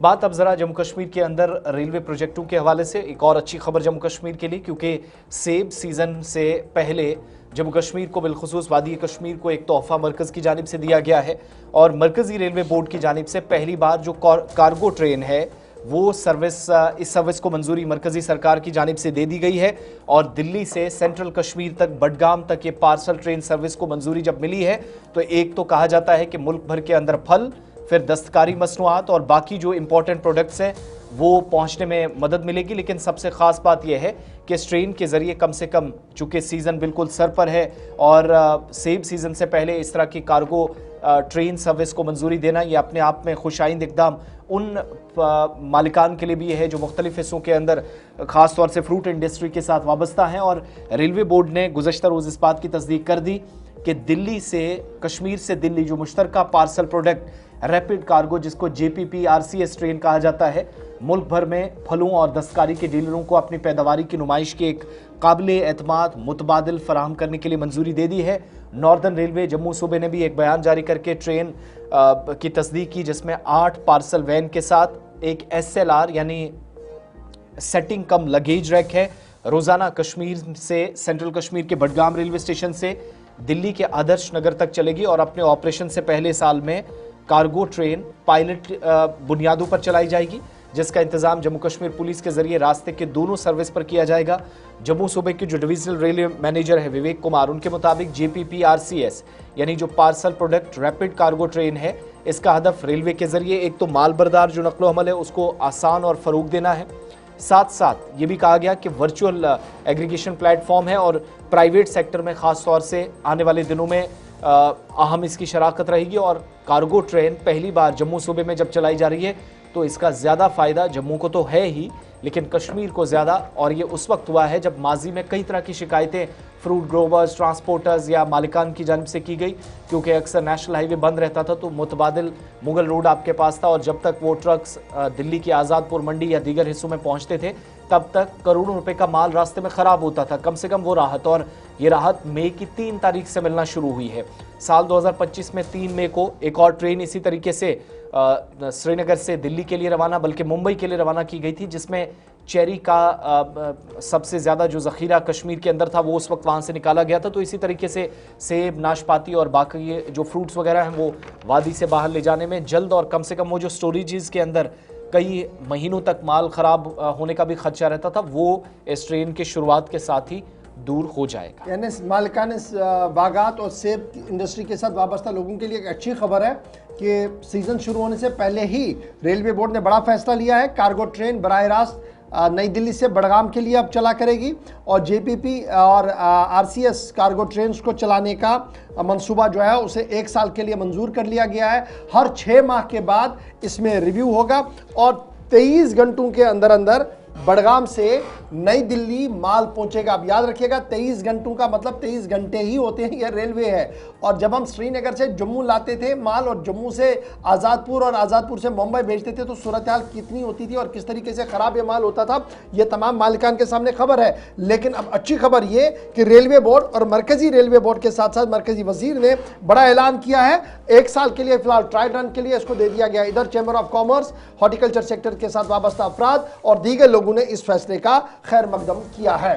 बात अब जरा जम्मू कश्मीर के अंदर रेलवे प्रोजेक्टों के हवाले से। एक और अच्छी खबर जम्मू कश्मीर के लिए, क्योंकि सेब सीजन से पहले जम्मू कश्मीर को बिलखुसूस वादी कश्मीर को एक तोहफा मरकज़ की जानिब से दिया गया है और मरकज़ी रेलवे बोर्ड की जानिब से पहली बार जो कार्गो ट्रेन है वो इस सर्विस को मंजूरी मरकजी सरकार की जानिब से दे दी गई है और दिल्ली से सेंट्रल कश्मीर तक बडगाम तक ये पार्सल ट्रेन सर्विस को मंजूरी जब मिली है तो एक तो कहा जाता है कि मुल्क भर के अंदर फल, फिर दस्तकारी मसनूआत और बाकी जो इंपॉर्टेंट प्रोडक्ट्स हैं वो पहुंचने में मदद मिलेगी। लेकिन सबसे ख़ास बात यह है कि इस ट्रेन के ज़रिए कम से कम, चूँकि सीज़न बिल्कुल सर पर है और सेब सीज़न से पहले इस तरह की कार्गो ट्रेन सर्विस को मंजूरी देना ये अपने आप में खुशाइंद इक़दाम उन मालिकान के लिए भी है जो मुख्तलिफ हिस्सों के अंदर ख़ास तौर से फ्रूट इंडस्ट्री के साथ वाबस्ता हैं। और रेलवे बोर्ड ने गुज़श्ता रोज़ इस बात की तस्दीक कर दी कि दिल्ली से कश्मीर से दिल्ली जो मुश्तरका पार्सल प्रोडक्ट रैपिड कार्गो जिसको JPP RCS ट्रेन कहा जाता है, मुल्क भर में फलों और दस्तकारी के डीलरों को अपनी पैदावारी की नुमाइश की एक काबिल एतमाद मुतबादिल फराहम करने के लिए मंजूरी दे दी है। नॉर्दर्न रेलवे जम्मू सूबे ने भी एक बयान जारी करके ट्रेन की तस्दीक की जिसमें 8 पार्सल वैन के साथ एक SLR यानी सेटिंग कम लगेज रैक है। रोज़ाना कश्मीर से सेंट्रल कश्मीर के बडगाम रेलवे स्टेशन से दिल्ली के आदर्श नगर तक चलेगी और अपने ऑपरेशन से पहले साल में कार्गो ट्रेन पायलट बुनियादों पर चलाई जाएगी जिसका इंतजाम जम्मू कश्मीर पुलिस के जरिए रास्ते के दोनों सर्विस पर किया जाएगा। जम्मू सूबे के जो डिविजनल रेलवे मैनेजर है विवेक कुमार, उनके मुताबिक JPP RCS यानी जो parcel product rapid cargo train है इसका हदफ रेलवे के जरिए एक तो माल बरदार जो नकलो हमल है उसको आसान और फरोग देना है, साथ साथ ये भी कहा गया कि वर्चुअल एग्रीगेशन प्लेटफॉर्म है और प्राइवेट सेक्टर में ख़ास तौर से आने वाले दिनों में अहम इसकी शराकत रहेगी। और कार्गो ट्रेन पहली बार जम्मू सूबे में जब चलाई जा रही है तो इसका ज़्यादा फ़ायदा जम्मू को तो है ही लेकिन कश्मीर को ज़्यादा, और ये उस वक्त हुआ है जब माजी में कई तरह की शिकायतें फ्रूट ग्रोवर्स, ट्रांसपोर्टर्स या मालिकान की जानिब से की गई, क्योंकि अक्सर नेशनल हाईवे बंद रहता था तो मुतबादिल मुगल रोड आपके पास था और जब तक वो ट्रक्स दिल्ली की आज़ादपुर मंडी या दीगर हिस्सों में पहुंचते थे तब तक करोड़ों रुपए का माल रास्ते में ख़राब होता था। कम से कम वो राहत, और ये राहत मई की 3 तारीख से मिलना शुरू हुई है। साल 2025 में 3 मई को एक और ट्रेन इसी तरीके से श्रीनगर से दिल्ली के लिए रवाना बल्कि मुंबई के लिए रवाना की गई थी जिसमें चेरी का सबसे ज़्यादा जो ज़ख़ीरा कश्मीर के अंदर था वो उस वक्त वहाँ से निकाला गया था। तो इसी तरीके से सेब, नाशपाती और बाकी जो फ्रूट्स वगैरह हैं वो वादी से बाहर ले जाने में जल्द, और कम से कम वो जो स्टोरेजेस के अंदर कई महीनों तक माल ख़राब होने का भी खदशा रहता था वो इस ट्रेन की शुरुआत के साथ ही दूर हो जाएगा। यानी मालिकान बागात और सेब इंडस्ट्री के साथ वाबस्ता लोगों के लिए एक अच्छी खबर है कि सीज़न शुरू होने से पहले ही रेलवे बोर्ड ने बड़ा फैसला लिया है। कार्गो ट्रेन बराह रास्त नई दिल्ली से बडगाम के लिए अब चला करेगी और JPP और RCS कार्गो ट्रेन को चलाने का मंसूबा जो है उसे 1 साल के लिए मंजूर कर लिया गया है। हर 6 माह के बाद इसमें रिव्यू होगा और 23 घंटों के अंदर अंदर बडगाम से नई दिल्ली माल पहुंचेगा। अब याद रखिएगा 23 घंटों का मतलब 23 घंटे ही होते हैं, यह रेलवे है। और जब हम श्रीनगर से जम्मू लाते थे माल और जम्मू से आज़ादपुर और आज़ादपुर से मुंबई भेजते थे तो सूरत हाल कितनी होती थी और किस तरीके से ख़राब ये माल होता था, यह तमाम मालिकान के सामने खबर है। लेकिन अब अच्छी खबर ये कि रेलवे बोर्ड और मरकज़ी रेलवे बोर्ड के साथ साथ मरकज़ी वज़ीर ने बड़ा ऐलान किया है। 1 साल के लिए फिलहाल ट्रायल रन के लिए इसको दे दिया गया। इधर chamber of commerce, horticulture sector के साथ वाबस्ता अफराद और दीगर लोगों ने इस फैसले का खैर मकदम किया है।